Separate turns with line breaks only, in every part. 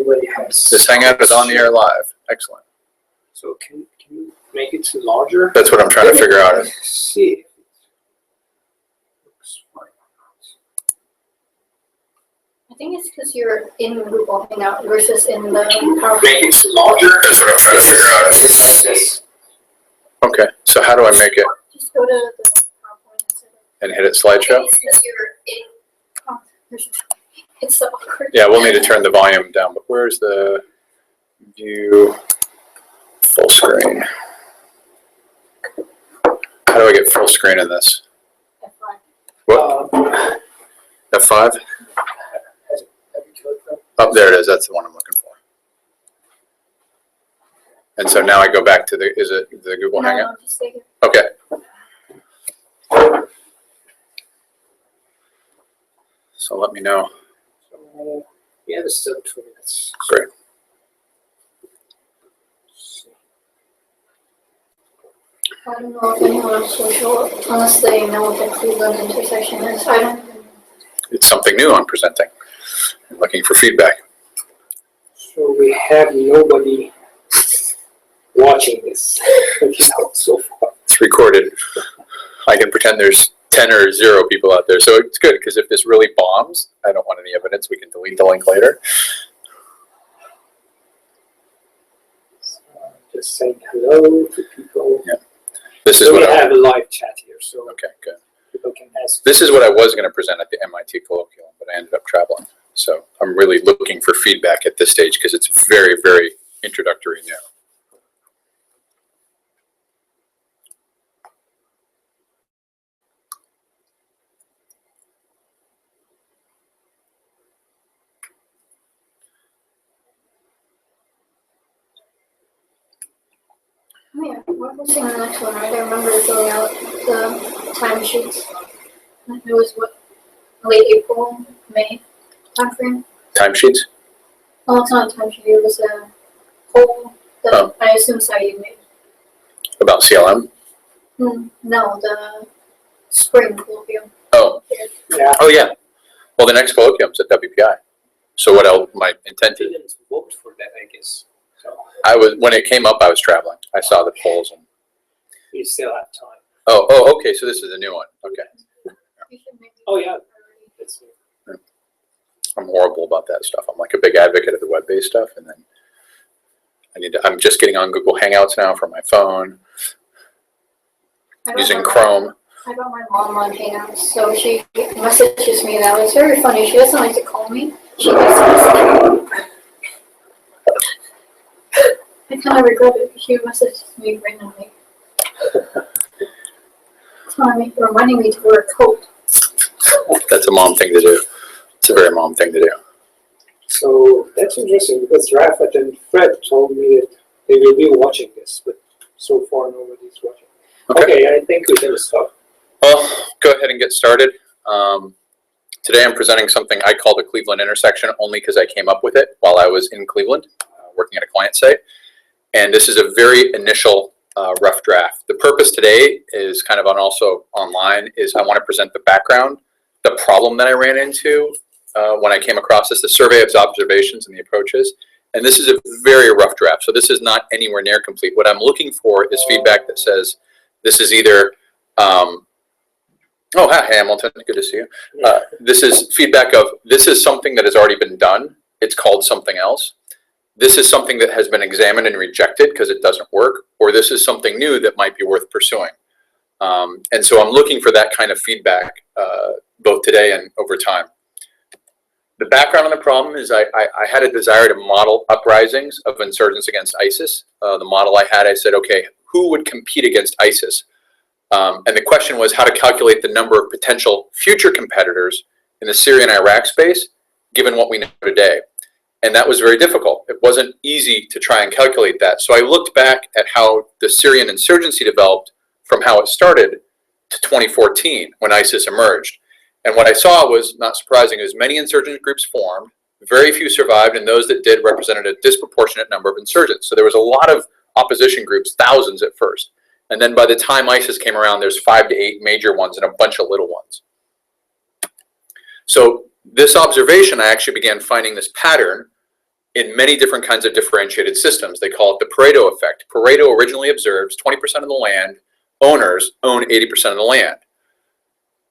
anybody has.
This hangout is on the air live. Excellent.
So can you make it larger?
That's what I'm trying to figure out.
Let's see. Looks fine.
I think it's because you're in Google Hangout versus in the PowerPoint.
Make it larger.
That's what I'm trying to figure out.
Yes.
Okay, so how do I make it?
Just go to the PowerPoint instead of.
And hit it slideshow?
It's because you're in. Oh, it's so awkward.
Yeah, we'll need to turn the volume down, but where's the view full screen? How do I get full screen in this?
F1.
What? F5?
Have you clicked that?
Oh, there it is. That's the one I'm looking for. And so now I go back to the, is it the Google Hangout?
No, just take it.
Okay. So let me know.
So, yeah, there's still 2 minutes.
Great.
I don't know if anyone else will show up unless they know what the Cleveland intersection is. I don't even know.
It's something new I'm presenting. I'm looking for feedback.
So we have nobody watching this so far.
It's recorded. I can pretend there's 10 or 0 people out there. So it's good because if this really bombs, I don't want any evidence. We can delete the link later.
So just saying hello to people.
Yeah. This is
So
what
we
I
have a live chat here, so
okay, good.
people can ask.
This is what I was going to present at the MIT colloquium, but I ended up traveling. So I'm really looking for feedback at this stage because it's very, very introductory now.
Oh yeah, we're posting the next one, right? I remember filling out the timesheets. It was what, late April, May timeframe?
Timesheets?
Oh, it's not a timesheet, it was a poll that I assume Saeed made.
About CLM?
No, the spring colloquium.
Oh.
Yeah.
Oh, yeah. Well, the next colloquium's at WPI. So what else, my intent is,
Didn't vote for that, I guess. So
when it came up, I was traveling. I saw the polls. And,
you still have time.
oh, okay, so this is a new one. Okay.
You should maybe.
Oh yeah. That's it.
I'm horrible about that stuff. I'm like a big advocate of the web-based stuff, and then I'm just getting on Google Hangouts now from my phone, using Chrome.
I got my mom on Hangouts, so she messages me. That was very funny. She doesn't like to call me. She messages me. I kind of regret it. She messages me randomly. Reminding me to wear a coat.
That's a mom thing to do. It's a very mom thing to do.
So that's interesting because Rafat and Fred told me that they will be watching this, but so far nobody's watching. Okay, I think we can start.
Well, go ahead and get started. Today I'm presenting something I call the Cleveland intersection only because I came up with it while I was in Cleveland working at a client site. And this is a very initial rough draft. The purpose today is kind of also online is I want to present the background, the problem that I ran into when I came across this, the survey of observations and the approaches. And this is a very rough draft. So this is not anywhere near complete. What I'm looking for is feedback that says this is either, oh, hi Hamilton, good to see you. This is feedback of this is something that has already been done. It's called something else. This is something that has been examined and rejected because it doesn't work, or this is something new that might be worth pursuing. And so I'm looking for that kind of feedback both today and over time. The background on the problem is I had a desire to model uprisings of insurgents against ISIS. The model I had, I said, okay, who would compete against ISIS? And the question was how to calculate the number of potential future competitors in the Syria and Iraq space, given what we know today. And that was very difficult. It wasn't easy to try and calculate that. So I looked back at how the Syrian insurgency developed from how it started to 2014 when ISIS emerged. And what I saw was, not surprising, is many insurgent groups formed, very few survived, and those that did represented a disproportionate number of insurgents. So there was a lot of opposition groups, thousands at first. And then by the time ISIS came around, there's 5 to 8 major ones and a bunch of little ones. So this observation, I actually began finding this pattern in many different kinds of differentiated systems. They call it the Pareto Effect. Pareto originally observes 20% of the land owners own 80% of the land.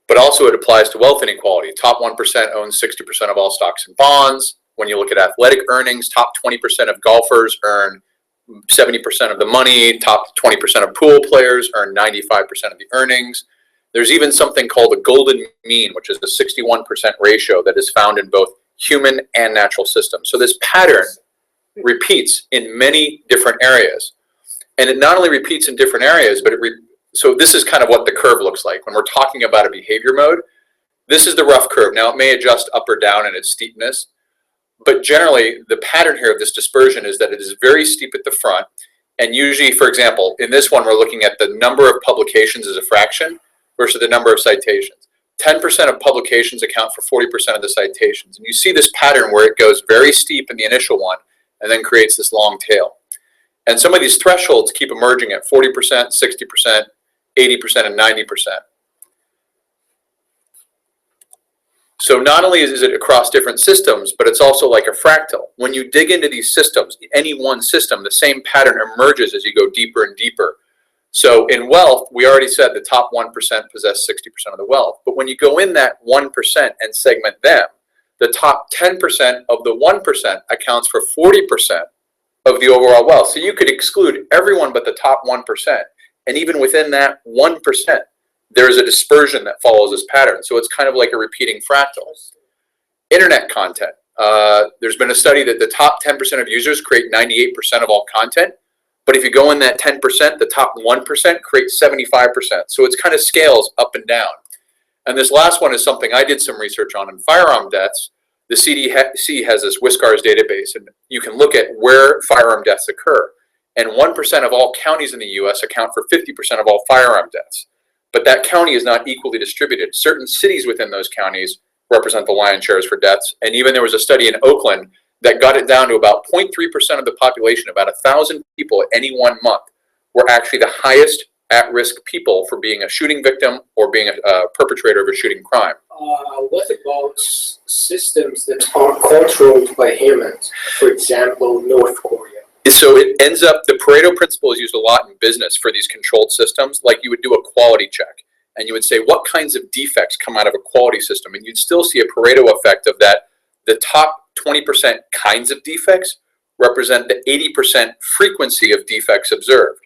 But also it applies to wealth inequality. Top 1% owns 60% of all stocks and bonds. When you look at athletic earnings, top 20% of golfers earn 70% of the money. Top 20% of pool players earn 95% of the earnings. There's even something called the golden mean, which is the 61% ratio that is found in both human and natural systems. So this pattern repeats in many different areas. And it not only repeats in different areas, but so this is kind of what the curve looks like. When we're talking about a behavior mode, this is the rough curve. Now it may adjust up or down in its steepness, but generally the pattern here of this dispersion is that it is very steep at the front. And usually, for example, in this one, we're looking at the number of publications as a fraction versus the number of citations. 10% of publications account for 40% of the citations. And you see this pattern where it goes very steep in the initial one and then creates this long tail. And some of these thresholds keep emerging at 40%, 60%, 80%, and 90%. So not only is it across different systems, but it's also like a fractal. When you dig into these systems, any one system, the same pattern emerges as you go deeper and deeper. So in wealth, we already said the top 1% possess 60% of the wealth. But when you go in that 1% and segment them, the top 10% of the 1% accounts for 40% of the overall wealth. So you could exclude everyone but the top 1%. And even within that 1%, there is a dispersion that follows this pattern. So it's kind of like a repeating fractal. Internet content. There's been a study that the top 10% of users create 98% of all content. But if you go in that 10%, the top 1% creates 75%. So it's kind of scales up and down. And this last one is something I did some research on in firearm deaths. The CDC has this WSCARS database, and you can look at where firearm deaths occur. And 1% of all counties in the US account for 50% of all firearm deaths. But that county is not equally distributed. Certain cities within those counties represent the lion's shares for deaths. And even there was a study in Oakland that got it down to about 0.3% of the population, about 1,000 people at any one month, were actually the highest at-risk people for being a shooting victim or being a perpetrator of a shooting crime.
What about systems that are controlled by humans? For example, North Korea.
So it ends up, the Pareto principle is used a lot in business for these controlled systems. Like you would do a quality check and you would say, what kinds of defects come out of a quality system? And you'd still see a Pareto effect of that. The top 20% kinds of defects represent the 80% frequency of defects observed.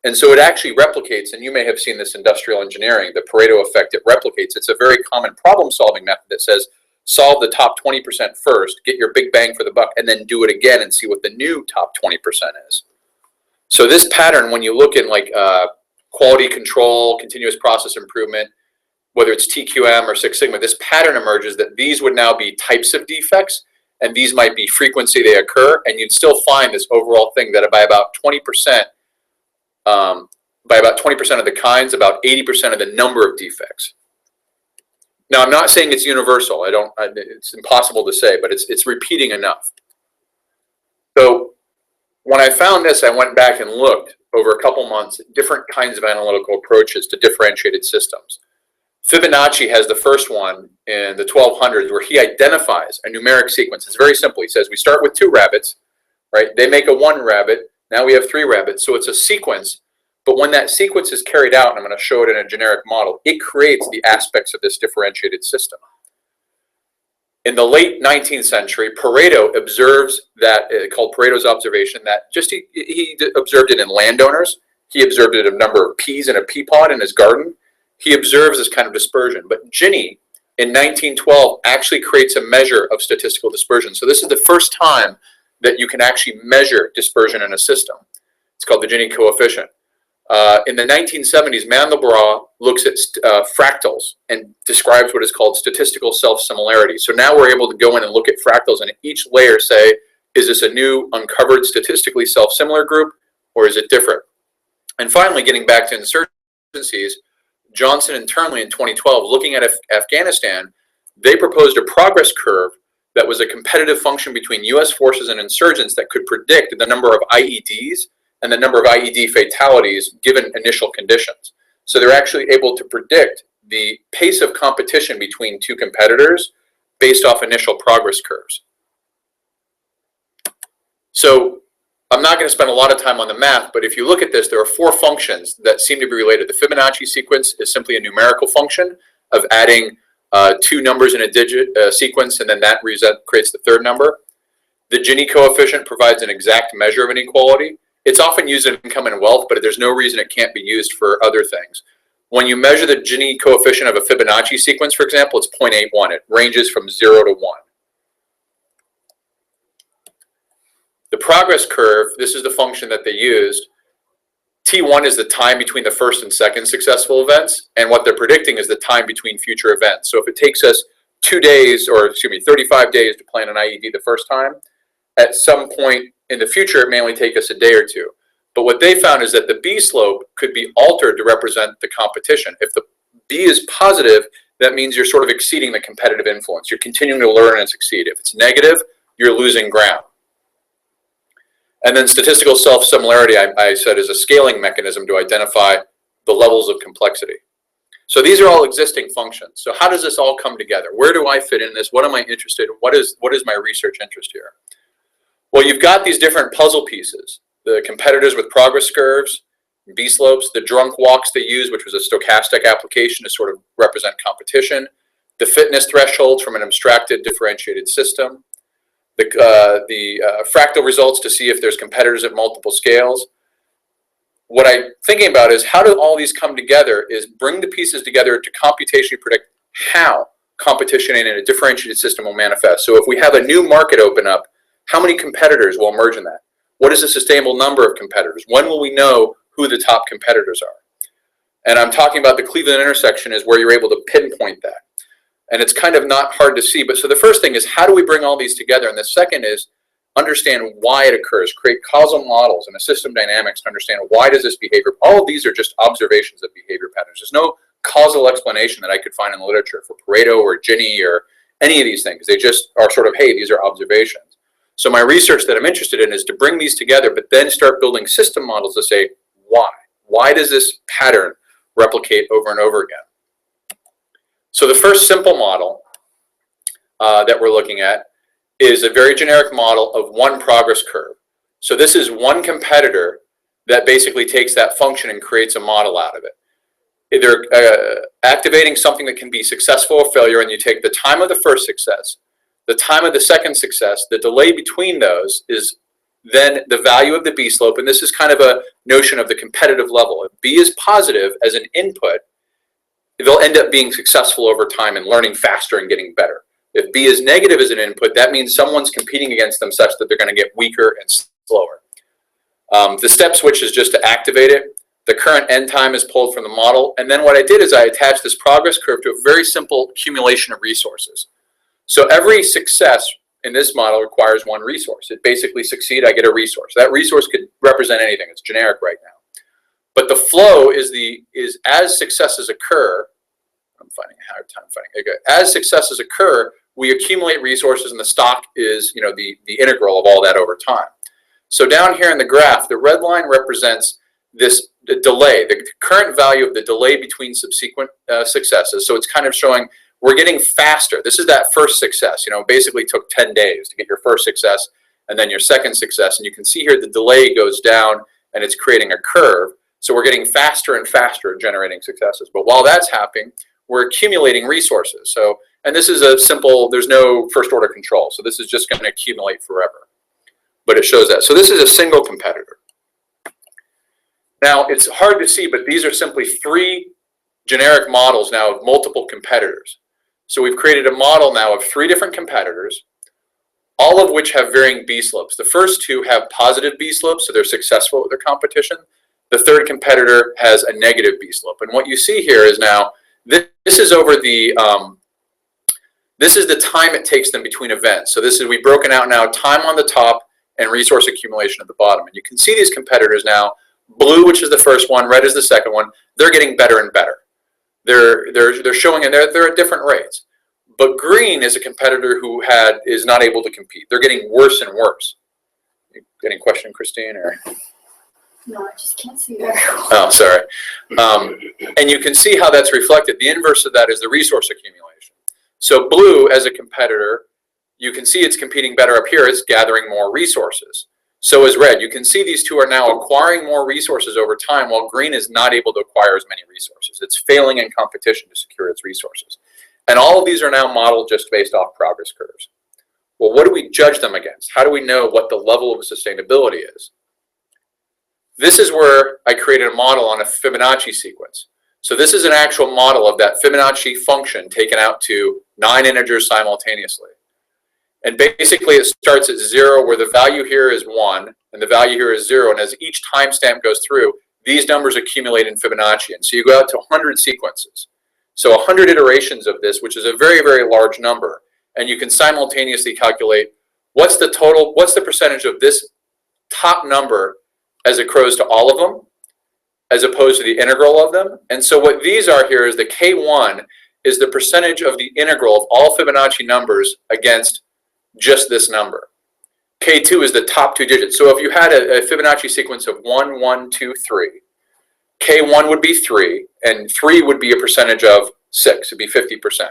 And so it actually replicates, and you may have seen this industrial engineering, the Pareto effect, it replicates. It's a very common problem-solving method that says, solve the top 20% first, get your big bang for the buck, and then do it again and see what the new top 20% is. So this pattern, when you look in like quality control, continuous process improvement, whether it's TQM or Six Sigma, this pattern emerges that these would now be types of defects, and these might be frequency they occur, and you'd still find this overall thing that by about 20%, of the kinds, about 80% of the number of defects. Now, I'm not saying it's universal. It's impossible to say, but it's repeating enough. So when I found this, I went back and looked over a couple months at different kinds of analytical approaches to differentiated systems. Fibonacci has the first one in the 1200s where he identifies a numeric sequence. It's very simple. He says we start with 2 rabbits, right? They make a 1 rabbit. Now we have 3 rabbits. So it's a sequence. But when that sequence is carried out, and I'm going to show it in a generic model, it creates the aspects of this differentiated system. In the late 19th century, Pareto observes that, called Pareto's observation, that just he observed it in landowners. He observed it in a number of peas in a pea pod in his garden. He observes this kind of dispersion. But Gini, in 1912, actually creates a measure of statistical dispersion. So this is the first time that you can actually measure dispersion in a system. It's called the Gini coefficient. In the 1970s, Mandelbrot looks at fractals and describes what is called statistical self-similarity. So now we're able to go in and look at fractals and at each layer say, is this a new uncovered statistically self-similar group or is it different? And finally, getting back to insurgencies, Johnson and Turnley in 2012, looking at Afghanistan, they proposed a progress curve that was a competitive function between US forces and insurgents that could predict the number of IEDs and the number of IED fatalities given initial conditions. So they're actually able to predict the pace of competition between 2 competitors based off initial progress curves. So I'm not going to spend a lot of time on the math, but if you look at this, there are 4 functions that seem to be related. The Fibonacci sequence is simply a numerical function of adding 2 numbers in a digit sequence, and then that creates the third number. The Gini coefficient provides an exact measure of inequality. It's often used in income and wealth, but there's no reason it can't be used for other things. When you measure the Gini coefficient of a Fibonacci sequence, for example, it's 0.81. It ranges from 0 to 1. The progress curve, this is the function that they used. T1 is the time between the first and second successful events, and what they're predicting is the time between future events. So if it takes us 2 days, or excuse me, 35 days to plan an IED the first time, at some point in the future, it may only take us a day or 2. But what they found is that the B slope could be altered to represent the competition. If the B is positive, that means you're sort of exceeding the competitive influence. You're continuing to learn and succeed. If it's negative, you're losing ground. And then statistical self-similarity, I said, is a scaling mechanism to identify the levels of complexity. So these are all existing functions. So how does this all come together? Where do I fit in this? What am I interested in? What is my research interest here? Well, you've got these different puzzle pieces. The competitors with progress curves, B slopes, the drunk walks they use, which was a stochastic application to sort of represent competition, the fitness thresholds from an abstracted differentiated system, the fractal results to see if there's competitors at multiple scales. What I'm thinking about is how do all these come together is bring the pieces together to computationally predict how competition in a differentiated system will manifest. So if we have a new market open up, how many competitors will emerge in that? What is a sustainable number of competitors? When will we know who the top competitors are? And I'm talking about the Cleveland intersection is where you're able to pinpoint that. And it's kind of not hard to see. But so the first thing is, how do we bring all these together? And the second is understand why it occurs, create causal models and a system dynamics to understand why does this behavior. All of these are just observations of behavior patterns. There's no causal explanation that I could find in the literature for Pareto or Gini or any of these things. They just are sort of, hey, these are observations. So my research that I'm interested in is to bring these together, but then start building system models to say, why? Why does this pattern replicate over and over again? So the first simple model that we're looking at is a very generic model of one progress curve. So this is one competitor that basically takes that function and creates a model out of it. They're activating something that can be successful or failure, and you take the time of the first success, the time of the second success, the delay between those is then the value of the B slope, and this is kind of a notion of the competitive level. If B is positive as an input, they'll end up being successful over time and learning faster and getting better. If B is negative as an input, that means someone's competing against them such that they're going to get weaker and slower. The step switch is just to activate it. The current end time is pulled from the model. And then what I did is I attached this progress curve to a very simple accumulation of resources. So every success in this model requires one resource. It basically succeed, I get a resource. That resource could represent anything. It's generic right now. But the flow is as successes occur, I'm finding a hard time finding it. Okay. As successes occur, we accumulate resources, and the stock is, the integral of all that over time. So down here in the graph, the red line represents the delay, the current value of the delay between subsequent successes. So it's kind of showing we're getting faster. This is that first success. Basically took 10 days to get your first success and then your second success. And you can see here the delay goes down and it's creating a curve. So we're getting faster and faster at generating successes. But while that's happening, we're accumulating resources. So, and this is a simple, there's no first order control. So this is just going to accumulate forever. But it shows that. So this is a single competitor. Now, it's hard to see, but these are simply 3 generic models now of multiple competitors. So we've created a model now of 3 different competitors, all of which have varying B slopes. The first 2 have positive B slopes, so they're successful at their competition. The third competitor has a negative B slope. And what you see here is now, this is over the, this is the time it takes them between events. So we've broken out now time on the top and resource accumulation at the bottom. And you can see these competitors now, blue, which is the first one, red is the second one, they're getting better and better. They're showing, and they're at different rates. But green is a competitor who is not able to compete. They're getting worse and worse. You got any question, Christine? Or?
No, I just can't see very well.
Oh, sorry. And you can see how that's reflected. The inverse of that is the resource accumulation. So blue as a competitor, you can see it's competing better up here. It's gathering more resources. So is red. You can see these two are now acquiring more resources over time, while green is not able to acquire as many resources. It's failing in competition to secure its resources. And all of these are now modeled just based off progress curves. Well, what do we judge them against? How do we know what the level of sustainability is? This is where I created a model on a Fibonacci sequence. So this is an actual model of that Fibonacci function taken out to 9 integers simultaneously. And basically it starts at 0, where the value here is 1 and the value here is 0. And as each timestamp goes through, these numbers accumulate in Fibonacci. And so you go out to 100 sequences. So 100 iterations of this, which is a very, very large number. And you can simultaneously calculate what's the total, what's the percentage of this top number as it grows to all of them, as opposed to the integral of them. And so what these are here is the K1 is the percentage of the integral of all Fibonacci numbers against just this number. K2 is the top 2 digits. So if you had a Fibonacci sequence of 1, 1, 2, 3, K1 would be 3, and 3 would be a percentage of 6, it'd be 50%.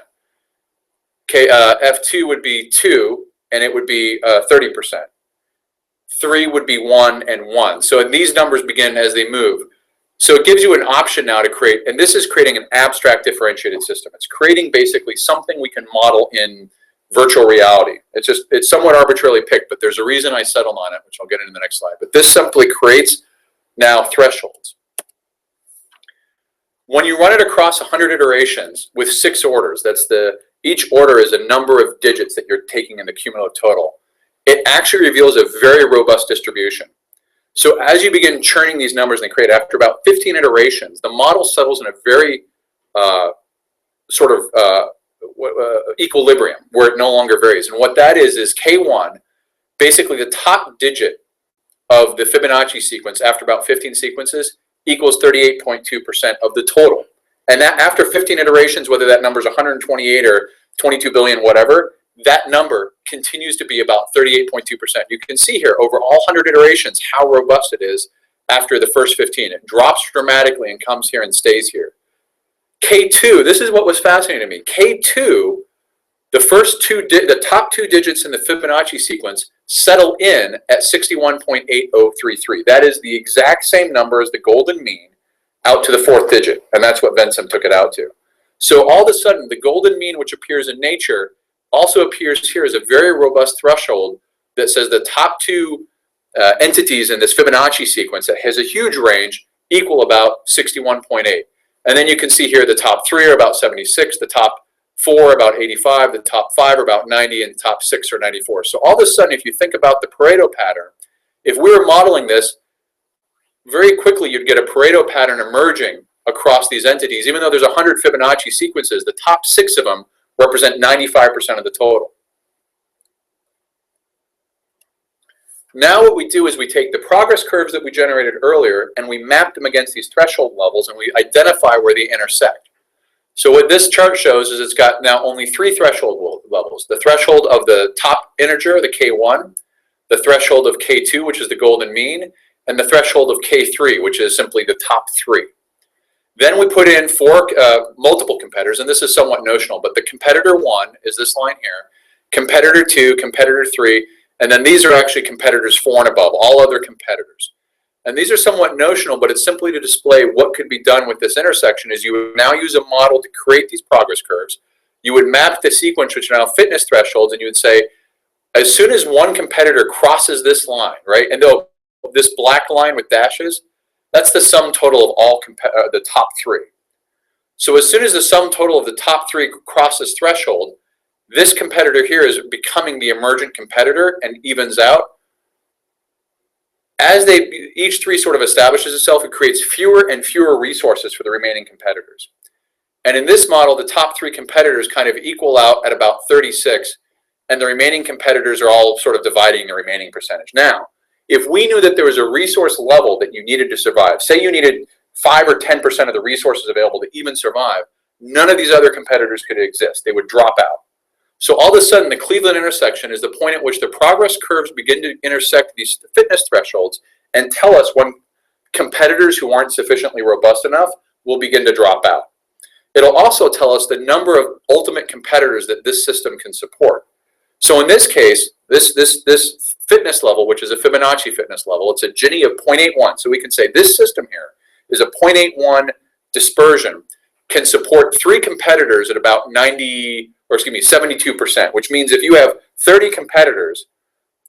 F2 would be 2, and it would be 30%. 3 would be 1 and 1. So these numbers begin as they move. So it gives you an option now to create, and this is creating an abstract differentiated system. It's creating basically something we can model in virtual reality. It's somewhat arbitrarily picked, but there's a reason I settled on it, which I'll get into the next slide. But this simply creates now thresholds. When you run it across 100 iterations with 6 orders, each order is a number of digits that you're taking in the cumulative total. It actually reveals a very robust distribution. So as you begin churning these numbers and they create after about 15 iterations, the model settles in a very equilibrium where it no longer varies. And what that is K1, basically the top digit of the Fibonacci sequence after about 15 sequences equals 38.2% of the total. And that after 15 iterations, whether that number is 128 or 22 billion, whatever, that number continues to be about 38.2%. You can see here over all 100 iterations how robust it is after the first 15. It drops dramatically and comes here and stays here. K2, this is what was fascinating to me. K2, the top 2 digits in the Fibonacci sequence settle in at 61.8033. That is the exact same number as the golden mean out to the 4th digit, and that's what Vensim took it out to. So all of a sudden, the golden mean, which appears in nature, also appears here as a very robust threshold that says the top 2 entities in this Fibonacci sequence that has a huge range equal about 61.8. And then you can see here the top 3 are about 76, the top 4 are about 85, the top 5 are about 90, and the top 6 are 94. So all of a sudden, if you think about the Pareto pattern, if we were modeling this, very quickly you'd get a Pareto pattern emerging across these entities. Even though there's 100 Fibonacci sequences, the top 6 of them represent 95% of the total. Now what we do is we take the progress curves that we generated earlier and we map them against these threshold levels and we identify where they intersect. So what this chart shows is it's got now only 3 threshold levels. The threshold of the top integer, the K1, the threshold of K2, which is the golden mean, and the threshold of K3, which is simply the top 3. Then we put in 4 multiple competitors, and this is somewhat notional, but the competitor 1 is this line here, competitor 2, competitor 3, and then these are actually competitors 4 and above, all other competitors. And these are somewhat notional, but it's simply to display what could be done with this intersection is you would now use a model to create these progress curves. You would map the sequence, which are now fitness thresholds, and you would say, as soon as one competitor crosses this line, right, and this black line with dashes, that's the sum total of all the top 3. So as soon as the sum total of the top 3 crosses threshold, this competitor here is becoming the emergent competitor and evens out. As each 3 sort of establishes itself, it creates fewer and fewer resources for the remaining competitors. And in this model, the top 3 competitors kind of equal out at about 36, and the remaining competitors are all sort of dividing the remaining percentage. Now, if we knew that there was a resource level that you needed to survive, say you needed 5 or 10% of the resources available to even survive, none of these other competitors could exist. They would drop out. So all of a sudden, the Cleveland intersection is the point at which the progress curves begin to intersect these fitness thresholds and tell us when competitors who aren't sufficiently robust enough will begin to drop out. It'll also tell us the number of ultimate competitors that this system can support. So in this case, this fitness level, which is a Fibonacci fitness level, it's a Gini of 0.81. So we can say this system here is a 0.81 dispersion, can support 3 competitors at about 72%, which means if you have 30 competitors,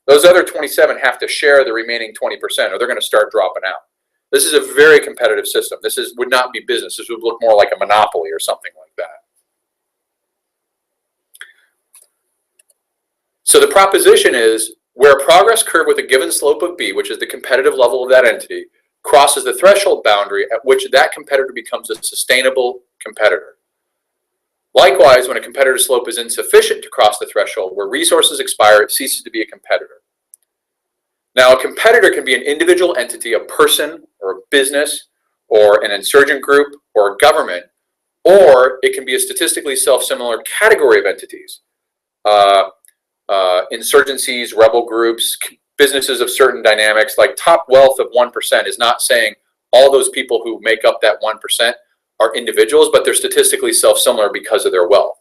those other 27 have to share the remaining 20%, or they're going to start dropping out. This is a very competitive system. This would not be business. This would look more like a monopoly or something like that. So the proposition is, where a progress curve with a given slope of b, which is the competitive level of that entity, crosses the threshold boundary at which that competitor becomes a sustainable competitor. Likewise, when a competitor's slope is insufficient to cross the threshold where resources expire, it ceases to be a competitor. Now, a competitor can be an individual entity, a person or a business or an insurgent group or a government, or it can be a statistically self-similar category of entities. Insurgencies, rebel groups, businesses of certain dynamics, like top wealth of 1% is not saying all those people who make up that 1% are individuals, but they're statistically self-similar because of their wealth.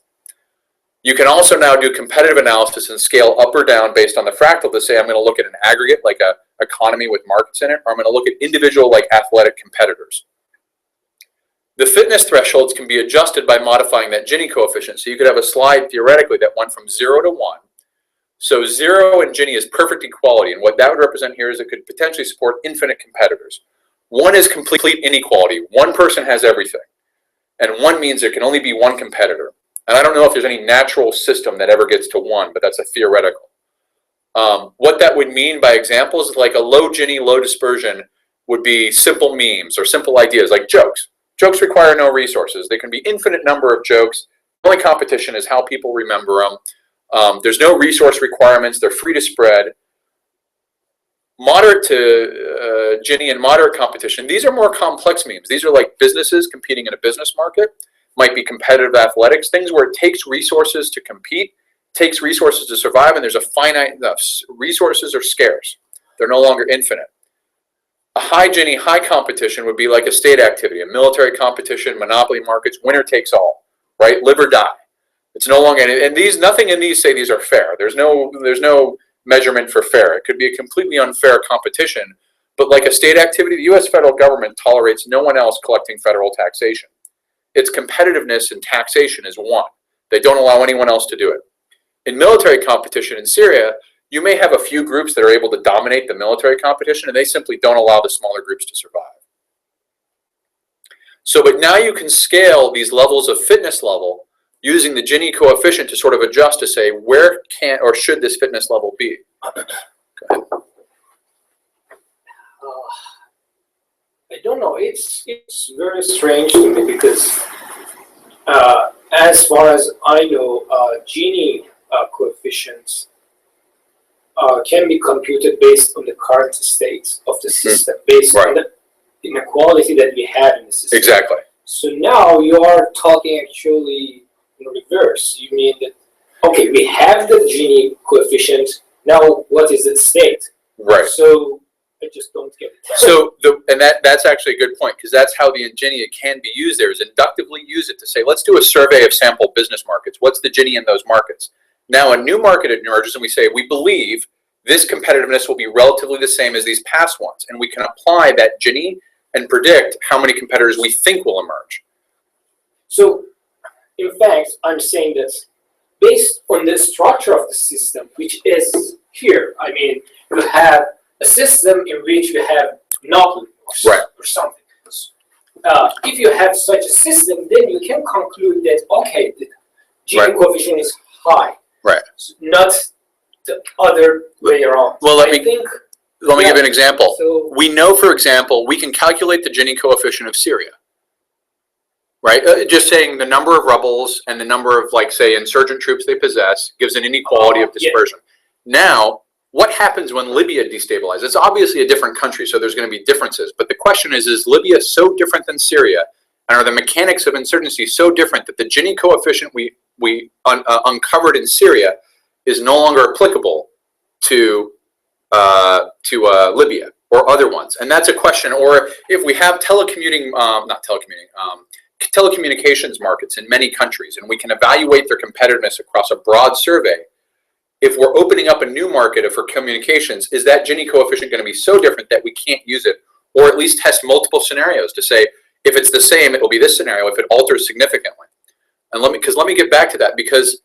You can also now do competitive analysis and scale up or down based on the fractal to say I'm going to look at an aggregate like an economy with markets in it, or I'm going to look at individual like athletic competitors. The fitness thresholds can be adjusted by modifying that Gini coefficient. So you could have a slide theoretically that went from 0 to 1. So 0 in Gini is perfect equality, and what that would represent here is it could potentially support infinite competitors. 1 is complete inequality. One person has everything. And 1 means there can only be one competitor. And I don't know if there's any natural system that ever gets to 1, but that's a theoretical. What that would mean by examples is like a low Gini, low dispersion would be simple memes or simple ideas like jokes. Jokes require no resources. There can be infinite number of jokes. The only competition is how people remember them. There's no resource requirements. They're free to spread. Moderate to Gini and moderate competition, these are more complex memes. These are like businesses competing in a business market, might be competitive athletics, things where it takes resources to compete, takes resources to survive, and there's a finite enough. Resources are scarce. They're no longer infinite. A high Gini, high competition would be like a state activity, a military competition, monopoly markets, winner takes all, right? Live or die. It's no longer, and these, nothing in these say these are fair. There's no measurement for fair. It could be a completely unfair competition, but like a state activity, the U.S. federal government tolerates no one else collecting federal taxation. Its competitiveness in taxation is 1. They don't allow anyone else to do it. In military competition in Syria, you may have a few groups that are able to dominate the military competition, and they simply don't allow the smaller groups to survive. So, but now you can scale these levels of fitness level using the Gini coefficient to sort of adjust to say where can or should this fitness level be.
I don't know. It's very strange to me because as far as I know, Gini coefficients can be computed based on the current state of the system, based on the inequality that we have in the system.
Exactly.
So now you are talking actually in reverse. You mean that, okay, we have the Gini coefficient, now what is its state?
Right.
So I just don't get it.
So, that's actually a good point, because that's how the Gini can be used there, is inductively use it to say, let's do a survey of sample business markets. What's the Gini in those markets? Now a new market emerges and we say, we believe this competitiveness will be relatively the same as these past ones. And we can apply that Gini and predict how many competitors we think will emerge.
So, in fact, I'm saying that based on the structure of the system, which is here, I mean, you have a system in which you have monopoly or something. If you have such a system, then you can conclude that, okay, the Gini coefficient is high.
Right.
Not the other way around.
Well, let me give you an example.
So,
we know, for example, we can calculate the Gini coefficient of Syria. Right? Just saying the number of rebels and the number of, like, say, insurgent troops they possess gives an inequality of dispersion. Now, what happens when Libya destabilizes? It's obviously a different country, so there's going to be differences. But the question is Libya so different than Syria? And are the mechanics of insurgency so different that the Gini coefficient we uncovered in Syria is no longer applicable to Libya or other ones? And that's a question. Or if we have telecommunications markets in many countries, and we can evaluate their competitiveness across a broad survey, if we're opening up a new market for communications, is that Gini coefficient going to be so different that we can't use it? Or at least test multiple scenarios to say, if it's the same, it will be this scenario if it alters significantly. And let me get back to that, because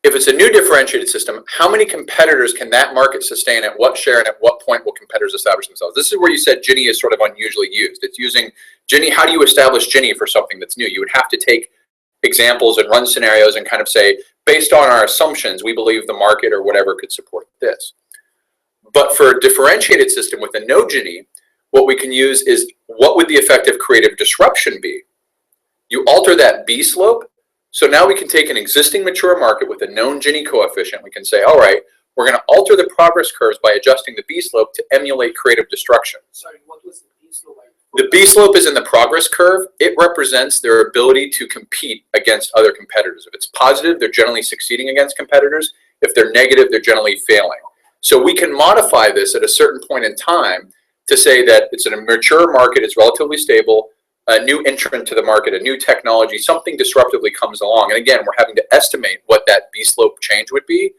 if it's a new differentiated system, how many competitors can that market sustain at what share, and at what point will competitors establish themselves? This is where you said Gini is sort of unusually used. It's using Gini. How do you establish Gini for something that's new? You would have to take examples and run scenarios and kind of say, based on our assumptions, we believe the market or whatever could support this. But for a differentiated system with a no Gini, what we can use is, what would the effective creative disruption be? You alter that B slope. So now we can take an existing mature market with a known Gini coefficient. We can say, all right, we're going to alter the progress curves by adjusting the B slope to emulate creative destruction.
Sorry, what was the B slope?
The B slope is in the progress curve. It represents their ability to compete against other competitors. If it's positive, they're generally succeeding against competitors. If they're negative, they're generally failing. So we can modify this at a certain point in time to say that it's a mature market, it's relatively stable, a new entrant to the market, a new technology, something disruptively comes along. And again, we're having to estimate what that B slope change would be.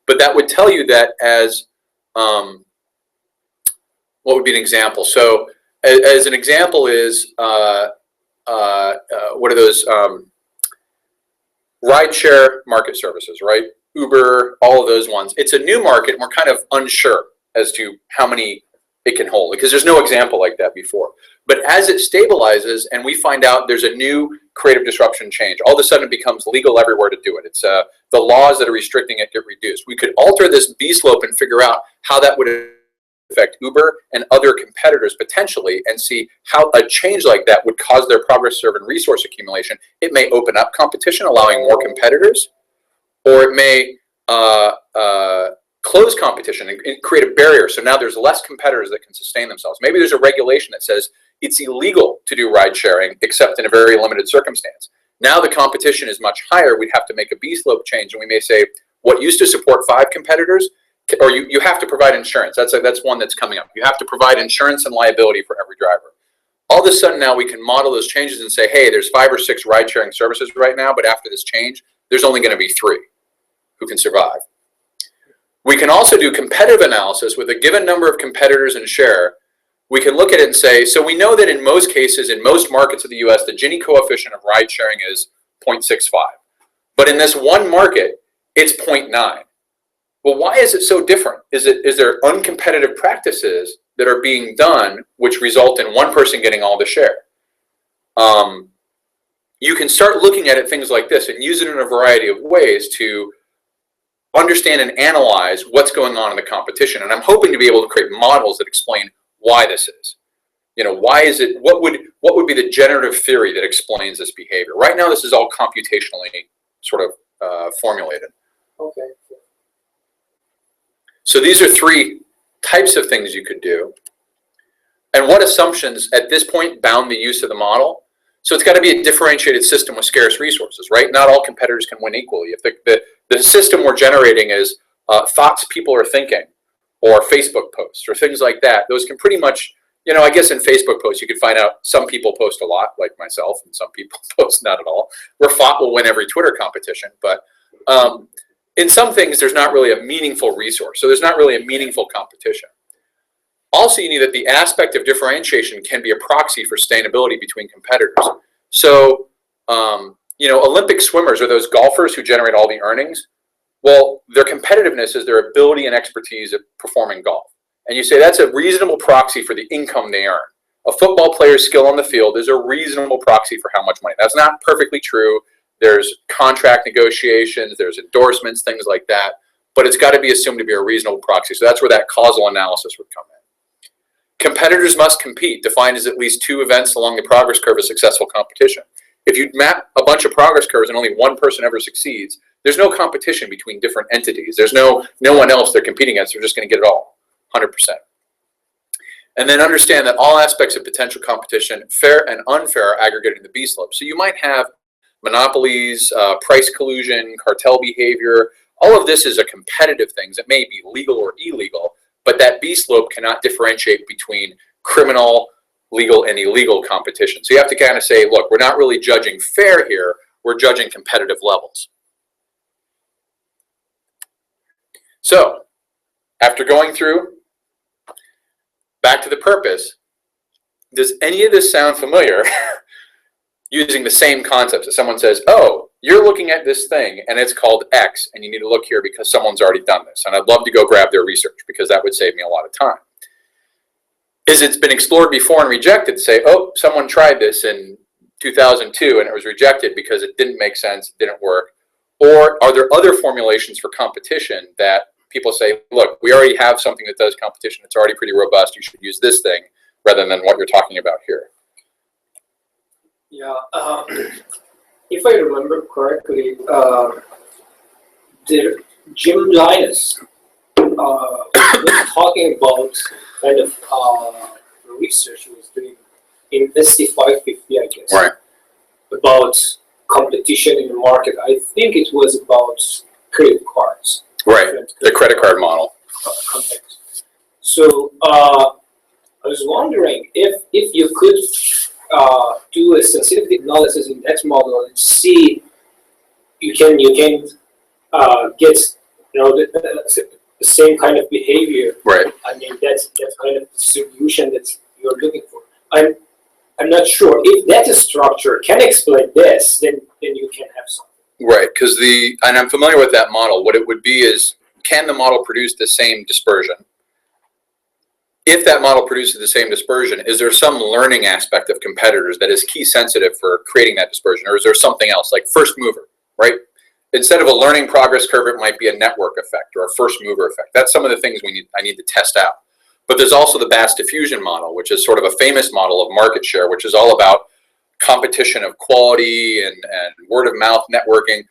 But that would tell you that as, what would be an example? So as an example is, what are those rideshare market services, right? Uber, all of those ones. It's a new market, and we're kind of unsure as to how many it can hold, because there's no example like that before. But as it stabilizes and we find out there's a new creative disruption change, all of a sudden it becomes legal everywhere to do it. It's the laws that are restricting it get reduced. We could alter this B slope and figure out how that would affect Uber and other competitors potentially, and see how a change like that would cause their progress curve and resource accumulation. It may open up competition, allowing more competitors, or it may close competition and create a barrier. So now there's less competitors that can sustain themselves. Maybe there's a regulation that says it's illegal to do ride sharing except in a very limited circumstance. Now the competition is much higher. We'd have to make a B slope change, and we may say what used to support 5 competitors, or you have to provide insurance. That's one that's coming up. You have to provide insurance and liability for every driver. All of a sudden now we can model those changes and say, hey, there's 5 or 6 ride sharing services right now, but after this change, there's only going to be 3 who can survive. We can also do competitive analysis with a given number of competitors and share. We can look at it and say, so we know that in most cases, in most markets of the US, the Gini coefficient of ride sharing is 0.65. But in this one market, it's 0.9. Well, why is it so different? Is there uncompetitive practices that are being done which result in one person getting all the share? You can start looking at it, things like this, and use it in a variety of ways to understand and analyze what's going on in the competition. And I'm hoping to be able to create models that explain why this is. You know, why is it, what would be the generative theory that explains this behavior? Right now, this is all computationally sort of formulated.
Okay.
So these are 3 types of things you could do. And what assumptions at this point bound the use of the model? So it's got to be a differentiated system with scarce resources, right? Not all competitors can win equally. If the system we're generating is thoughts people are thinking, or Facebook posts, or things like that, those can pretty much, you know, I guess in Facebook posts you can find out some people post a lot, like myself, and some people post not at all. Where thought will win every Twitter competition, but in some things there's not really a meaningful resource, so there's not really a meaningful competition. Also, you need that the aspect of differentiation can be a proxy for sustainability between competitors. So, you know, Olympic swimmers are those golfers who generate all the earnings. Well, their competitiveness is their ability and expertise at performing golf. And you say that's a reasonable proxy for the income they earn. A football player's skill on the field is a reasonable proxy for how much money. That's not perfectly true. There's contract negotiations, there's endorsements, things like that. But it's got to be assumed to be a reasonable proxy. So that's where that causal analysis would come in. Competitors must compete, defined as at least 2 events along the progress curve of successful competition. If you map a bunch of progress curves and only one person ever succeeds, there's no competition between different entities. There's no one else they're competing against. They're just going to get it all, 100%. And then understand that all aspects of potential competition, fair and unfair, are aggregated in the B slope. So you might have monopolies, price collusion, cartel behavior. All of this is a competitive thing. It may be legal or illegal, but that B slope cannot differentiate between criminal, legal, and illegal competition. So you have to kind of say, look, we're not really judging fair here, we're judging competitive levels. So after going through, back to the purpose, does any of this sound familiar? Using the same concepts. If someone says, oh, you're looking at this thing and it's called X and you need to look here because someone's already done this. And I'd love to go grab their research because that would save me a lot of time. Is it's been explored before and rejected? Say, oh, someone tried this in 2002 and it was rejected because it didn't make sense, it didn't work. Or are there other formulations for competition that people say, look, we already have something that does competition. It's already pretty robust. You should use this thing rather than what you're talking about here.
Yeah, if I remember correctly, Jim Linus was talking about kind of research he was doing in ST550, I guess,
Right.
about competition in the market. I think it was about credit cards.
Right, the credit card model.
Context. So I was wondering if you could do a sensitivity analysis in that model and see you can get the same kind of behavior.
Right.
I mean that's kind of solution that you're looking for. I'm not sure if that structure can explain this, then you can have something.
Right, because and I'm familiar with that model. What it would be is, can the model produce the same dispersion? If that model produces the same dispersion, is there some learning aspect of competitors that is key sensitive for creating that dispersion? Or is there something else, like first mover, right? Instead of a learning progress curve, it might be a network effect or a first mover effect. That's some of the things I need to test out. But there's also the Bass diffusion model, which is sort of a famous model of market share, which is all about competition of quality and word of mouth networking.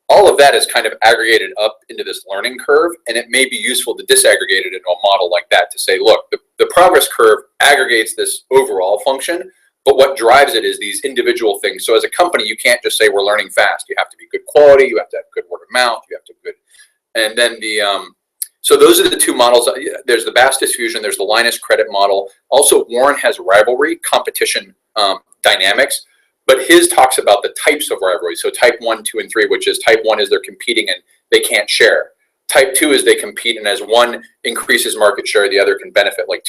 All of that is kind of aggregated up into this learning curve, and it may be useful to disaggregate it into a model like that to say, look, the progress curve aggregates this overall function, but what drives it is these individual things. So as a company, you can't just say we're learning fast. You have to be good quality, you have to have good word of mouth, you have to have good, and then so those are the two models. There's the Bass diffusion, there's the Linus credit model. Also, Warren has rivalry, competition dynamics. But his talks about the types of rivalry. So type 1, 2, and 3, which is type 1 is they're competing and they can't share. Type 2 is they compete, and as one increases market share, the other can benefit. Like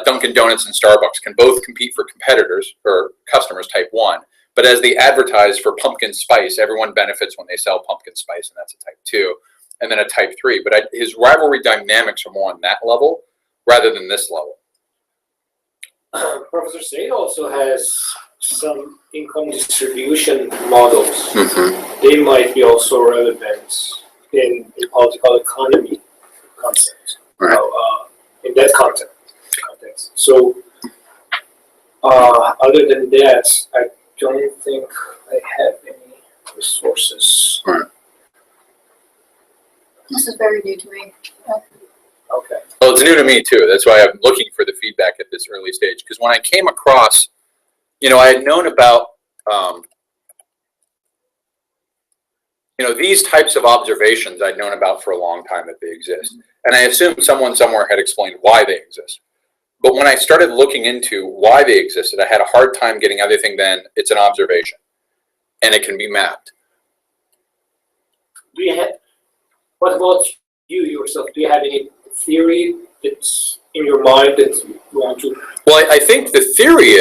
Dunkin' Donuts and Starbucks can both compete for competitors or customers, type 1. But as they advertise for pumpkin spice, everyone benefits when they sell pumpkin spice, and that's a type 2. And then a type 3. But his rivalry dynamics are more on that level rather than this level.
Professor Said also has some income distribution models. Mm-hmm. They might be also relevant in political economy concept. Right. In that context. So other than that, I don't think I have any resources.
Right.
This is very new to me.
Okay.
Well, it's new to me too. That's why I'm looking for the feedback at this early stage. Because when I came across, I had known about, these types of observations I'd known about for a long time that they exist. And I assumed someone somewhere had explained why they exist. But when I started looking into why they existed, I had a hard time getting anything than it's an observation. And it can be mapped.
What about you yourself? Do you have any theory that's in your mind that you want to?
Well, I think the theory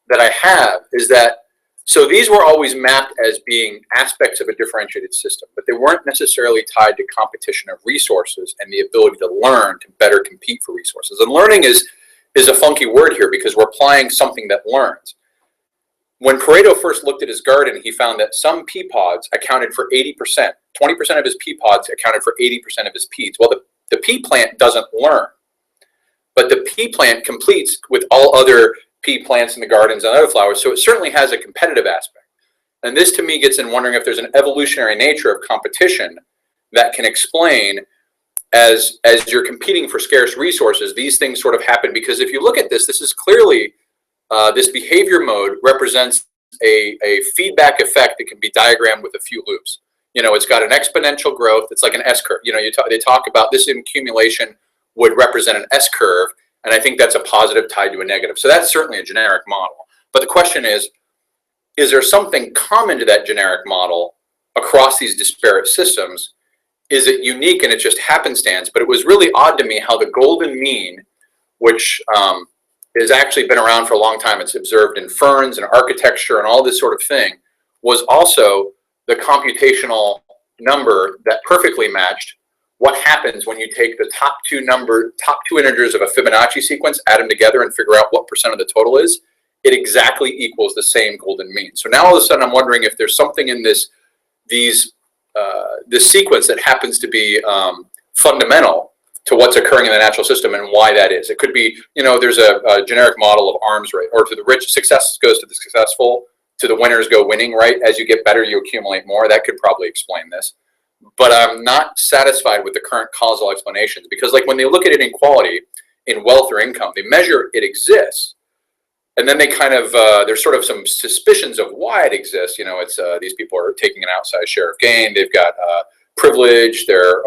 that I have is that, so these were always mapped as being aspects of a differentiated system, but they weren't necessarily tied to competition of resources and the ability to learn to better compete for resources. And learning is a funky word here because we're applying something that learns. When Pareto first looked at his garden, he found that some pea pods accounted for 80%. 20% of his pea pods accounted for 80% of his peas. Well, the pea plant doesn't learn, but the pea plant competes with all other pea plants in the gardens and other flowers, so it certainly has a competitive aspect. And this to me gets in wondering if there's an evolutionary nature of competition that can explain as you're competing for scarce resources, these things sort of happen. Because if you look at this is clearly, this behavior mode represents a feedback effect that can be diagrammed with a few loops. It's got an exponential growth. It's like an S curve. They talk about this accumulation would represent an S curve, and I think that's a positive tied to a negative. So that's certainly a generic model. But the question is there something common to that generic model across these disparate systems? is it unique and it's just happenstance, but it was really odd to me how the golden mean, which has actually been around for a long time, it's observed in ferns and architecture and all this sort of thing, was also the computational number that perfectly matched what happens when you take the top two integers of a Fibonacci sequence, add them together and figure out what % of the total is. It exactly equals the same golden mean. So now all of a sudden I'm wondering if there's something in this sequence that happens to be fundamental to what's occurring in the natural system and why that is. It could be, there's a generic model of arms race, or to the rich, success goes to the successful, to the winners go winning, right? As you get better, you accumulate more. That could probably explain this. But I'm not satisfied with the current causal explanations, because like when they look at inequality in wealth or income, they measure it exists. And then they kind of, there's sort of some suspicions of why it exists. It's these people are taking an outsized share of gain. They've got privilege. They're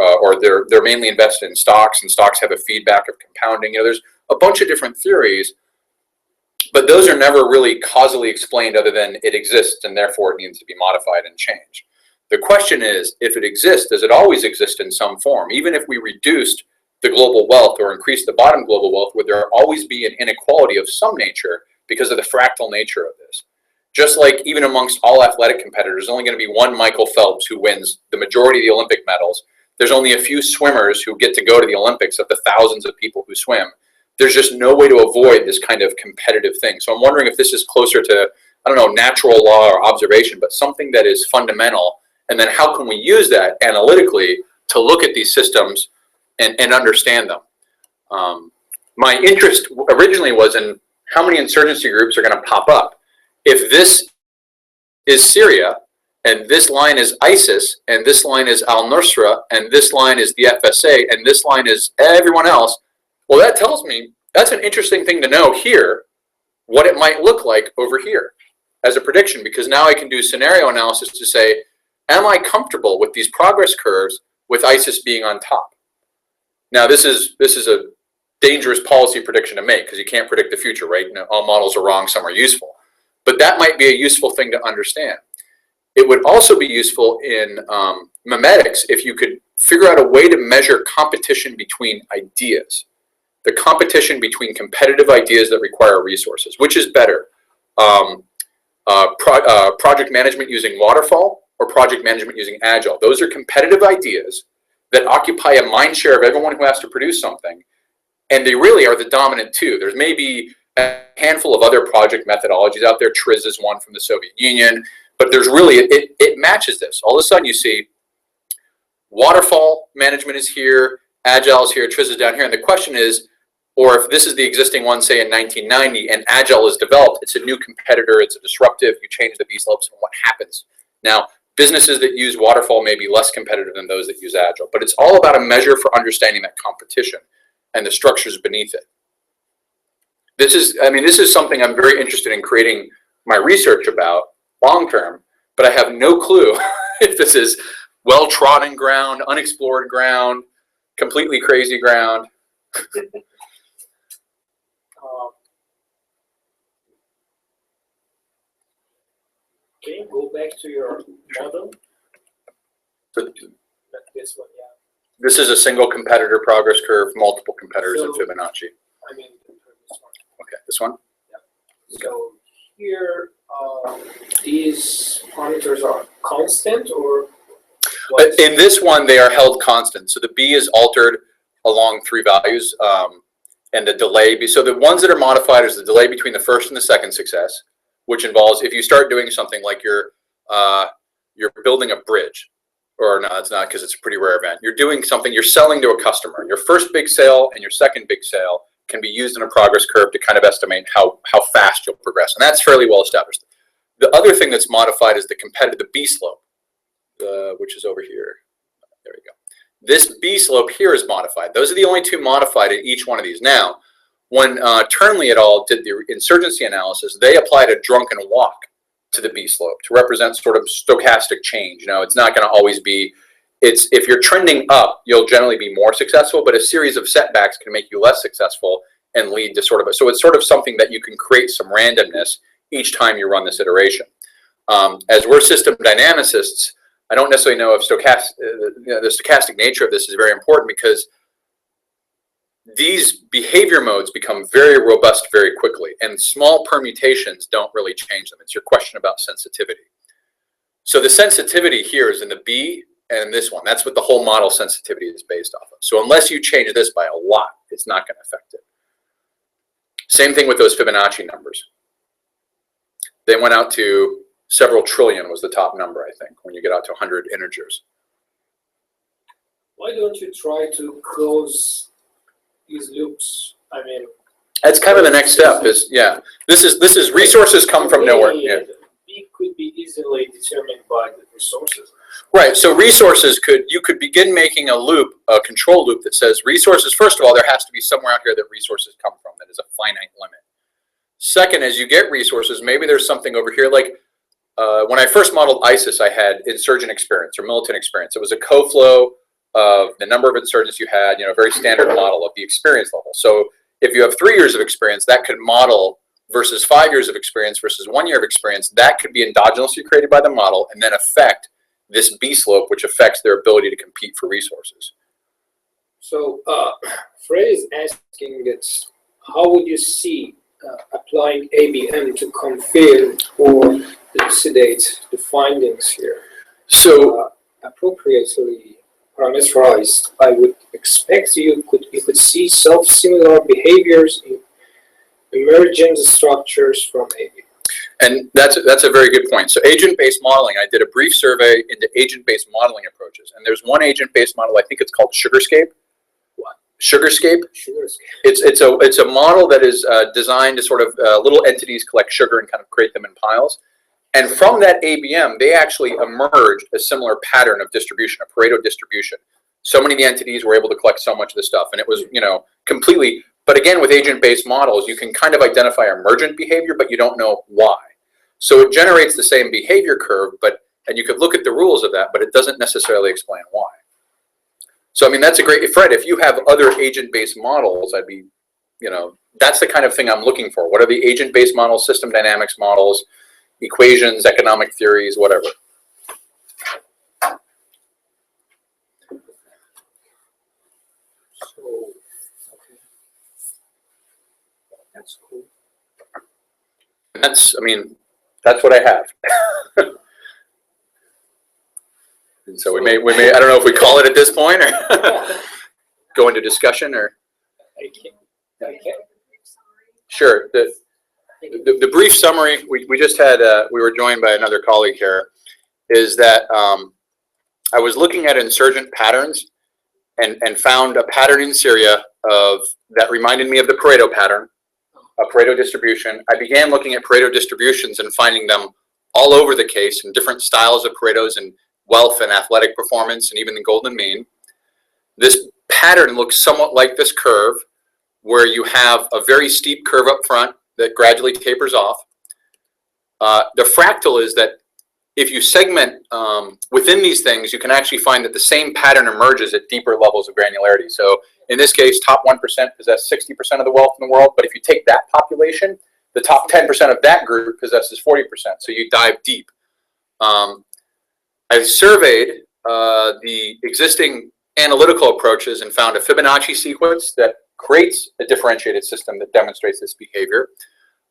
mainly invested in stocks, and stocks have a feedback of compounding. There's a bunch of different theories, but those are never really causally explained other than it exists and therefore it needs to be modified and changed. The question is, if it exists, does it always exist in some form? Even if we reduced the global wealth or increased the bottom global wealth, would there always be an inequality of some nature because of the fractal nature of this? Just like even amongst all athletic competitors, there's only going to be one Michael Phelps who wins the majority of the Olympic medals. There's only a few swimmers who get to go to the Olympics of the thousands of people who swim. There's just no way to avoid this kind of competitive thing. So I'm wondering if this is closer to, natural law or observation, but something that is fundamental. And then how can we use that analytically to look at these systems and understand them? My interest originally was in how many insurgency groups are going to pop up. If this is Syria, and this line is ISIS, and this line is al-Nusra, and this line is the FSA, and this line is everyone else, well, that tells me that's an interesting thing to know here, what it might look like over here as a prediction, because now I can do scenario analysis to say, am I comfortable with these progress curves with ISIS being on top? Now, this is a dangerous policy prediction to make because you can't predict the future, right? All models are wrong, some are useful. But that might be a useful thing to understand. It would also be useful in memetics if you could figure out a way to measure competition between ideas. The competition between competitive ideas that require resources. Which is better? Project management using waterfall or project management using agile? Those are competitive ideas that occupy a mind share of everyone who has to produce something. And they really are the dominant two. There's maybe a handful of other project methodologies out there. TRIZ is one from the Soviet Union. But there's really, it matches this. All of a sudden you see waterfall management is here, agile is here, TRIZ is down here. And the question is, or if this is the existing one, say in 1990, and agile is developed, it's a new competitor, it's a disruptive, you change the V slopes, and what happens? Now, businesses that use waterfall may be less competitive than those that use agile, but it's all about a measure for understanding that competition and the structures beneath it. This is something I'm very interested in creating my research about long term, but I have no clue if this is well-trodden ground, unexplored ground, completely crazy ground.
Can you go back to your model?
So,
This one, yeah.
this is a single competitor progress curve, multiple competitors in Fibonacci.
I mean, this one.
Okay, this one?
Yeah. So here, these parameters are constant or what?
In this one, they are held constant. So the B is altered along 3 values, and the delay. So the ones that are modified is the delay between the first and the second success, which involves if you start doing something like you're building a bridge, or no, it's not because it's a pretty rare event. You're doing something, you're selling to a customer. Your first big sale and your second big sale can be used in a progress curve to kind of estimate how fast you'll progress. And that's fairly well established. The other thing that's modified is the B slope, which is over here. There we go. This B slope here is modified. Those are the only 2 modified in each one of these. Now, when Turnley et al. Did the insurgency analysis, they applied a drunken walk to the B slope to represent sort of stochastic change. It's not going to always be, if you're trending up, you'll generally be more successful, but a series of setbacks can make you less successful and lead to sort of so it's sort of something that you can create some randomness each time you run this iteration. As we're system dynamicists, I don't necessarily know if the stochastic nature of this is very important, because these behavior modes become very robust very quickly, and small permutations don't really change them. It's your question about sensitivity. So the sensitivity here is in the B and this one. That's what the whole model sensitivity is based off of. So unless you change this by a lot, it's not going to affect it. Same thing with those Fibonacci numbers. They went out to several trillion was the top number, I think, when you get out to 100 integers.
Why don't you try to close these loops? I mean,
that's kind of the next step. Is this is resources come from nowhere. Yeah.
B could be easily determined by the resources.
Right. So resources you could begin making a loop, a control loop that says resources. First of all, there has to be somewhere out here that resources come from. That is a finite limit. Second, as you get resources, maybe there's something over here. Like when I first modeled ISIS, I had insurgent experience or militant experience. It was a coflow of the number of insurgents you had, a very standard model of the experience level. So if you have 3 years of experience, that could model versus 5 years of experience versus 1 year of experience. That could be endogenously created by the model and then affect this B slope, which affects their ability to compete for resources.
So Fred is asking that how would you see applying ABM to confirm or elucidate the findings here?
So
appropriately parameterized, I would expect you could see self-similar behaviors in emergent structures from ABM.
And that's a very good point. So agent-based modeling, I did a brief survey into agent-based modeling approaches. And there's one agent-based model, I think it's called Sugarscape.
What?
Sugarscape?
Sugarscape.
It's a model that is designed to sort of little entities collect sugar and kind of create them in piles. And from that ABM, they actually emerged a similar pattern of distribution, a Pareto distribution. So many of the entities were able to collect so much of the stuff. And it was, completely, but again, with agent-based models, you can kind of identify emergent behavior, but you don't know why. So it generates the same behavior curve, and you could look at the rules of that, but it doesn't necessarily explain why. So, I mean, that's a great, Fred, if you have other agent-based models, I'd be, that's the kind of thing I'm looking for. What are the agent-based models, system dynamics models, equations, economic theories, whatever.
So, okay. That's cool.
That's what I have. And so we may, I don't know if we call it at this point or go into discussion or.
Okay.
Sure. The brief summary, we just had, we were joined by another colleague here, is that I was looking at insurgent patterns and found a pattern in Syria that reminded me of the Pareto pattern, a Pareto distribution. I began looking at Pareto distributions and finding them all over the case in different styles of Paretos and wealth and athletic performance and even the golden mean. This pattern looks somewhat like this curve, where you have a very steep curve up front that gradually tapers off. The fractal is that if you segment within these things, you can actually find that the same pattern emerges at deeper levels of granularity. So in this case, top 1% possess 60% of the wealth in the world, but if you take that population, the top 10% of that group possesses 40%, so you dive deep. I surveyed the existing analytical approaches and found a Fibonacci sequence that creates a differentiated system that demonstrates this behavior.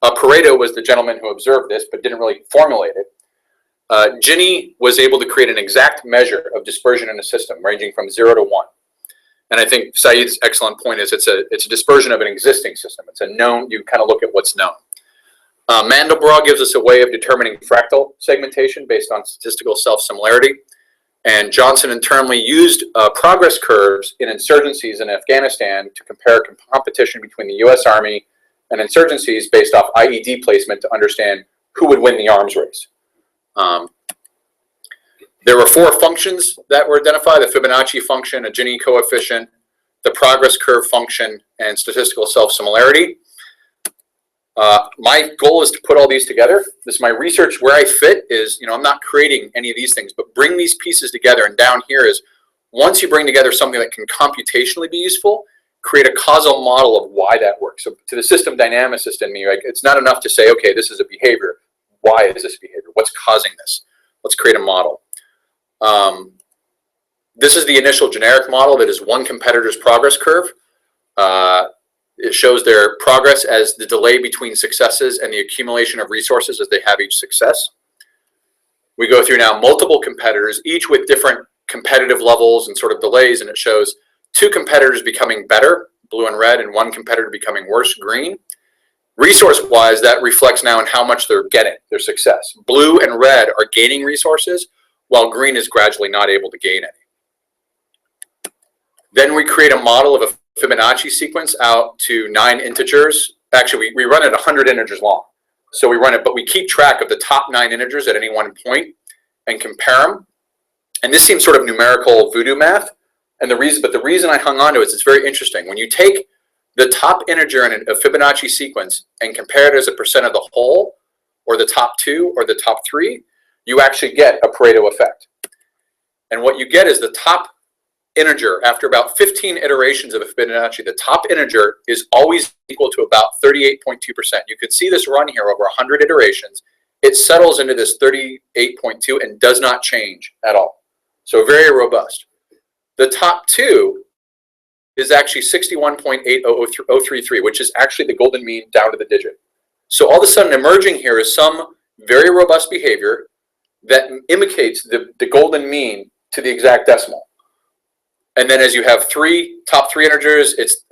Pareto was the gentleman who observed this, but didn't really formulate it. Ginny was able to create an exact measure of dispersion in a system ranging from 0 to 1. And I think Saeed's excellent point is it's a dispersion of an existing system. It's a known, you kind of look at what's known. Mandelbrot gives us a way of determining fractal segmentation based on statistical self-similarity. And Johnson and Turnley used progress curves in insurgencies in Afghanistan to compare competition between the US Army and insurgencies based off IED placement to understand who would win the arms race. There were 4 functions that were identified: the Fibonacci function, a Gini coefficient, the progress curve function, and statistical self-similarity. My goal is to put all these together. This is my research. Where I fit is, I'm not creating any of these things, but bring these pieces together. And down here is, once you bring together something that can computationally be useful, create a causal model of why that works. So to the system dynamicist in me, it's not enough to say, okay, this is a behavior. Why is this behavior? What's causing this? Let's create a model. This is the initial generic model that is one competitor's progress curve. It shows their progress as the delay between successes and the accumulation of resources as they have each success. We go through now multiple competitors, each with different competitive levels and sort of delays, and it shows two competitors becoming better, blue and red, and one competitor becoming worse, green. Resource-wise, that reflects now in how much they're getting, their success. Blue and red are gaining resources, while green is gradually not able to gain any. Then we create a model of a Fibonacci sequence out to 9 integers. Actually, we run it 100 integers long. So we run it, but we keep track of the top 9 integers at any one point and compare them. And this seems sort of numerical voodoo math. And the reason I hung on to it is it's very interesting. When you take the top integer in a Fibonacci sequence and compare it as a percent of the whole, or the top 2, or the top 3, you actually get a Pareto effect. And what you get is the top integer, after about 15 iterations of a Fibonacci, the top integer is always equal to about 38.2%. You can see this run here over 100 iterations. It settles into this 38.2 and does not change at all. So very robust. The top 2 is actually 61.80033, which is actually the golden mean down to the digit. So all of a sudden emerging here is some very robust behavior that imitates the golden mean to the exact decimal. And then as you have top three integers, it's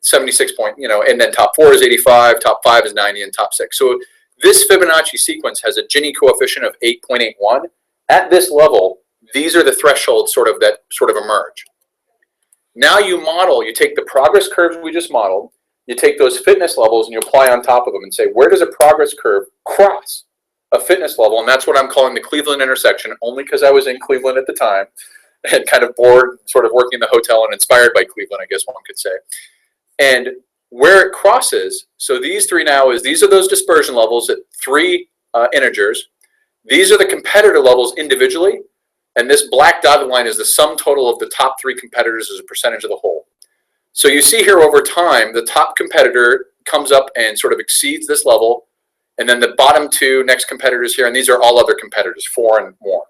76 point, and then top 4 is 85, top 5 is 90, and top 6. So this Fibonacci sequence has a Gini coefficient of 8.81. At this level, these are the thresholds that emerge. Now you take the progress curves we just modeled, you take those fitness levels and you apply on top of them and say, where does a progress curve cross a fitness level? And that's what I'm calling the Cleveland intersection, only because I was in Cleveland at the time and kind of bored, sort of working in the hotel and inspired by Cleveland, I guess one could say. And where it crosses, so these are those dispersion levels at 3 integers. These are the competitor levels individually. And this black dotted line is the sum total of the top 3 competitors as a percentage of the whole. So you see here over time, the top competitor comes up and sort of exceeds this level. And then the bottom 2 next competitors here, and these are all other competitors, 4 and more.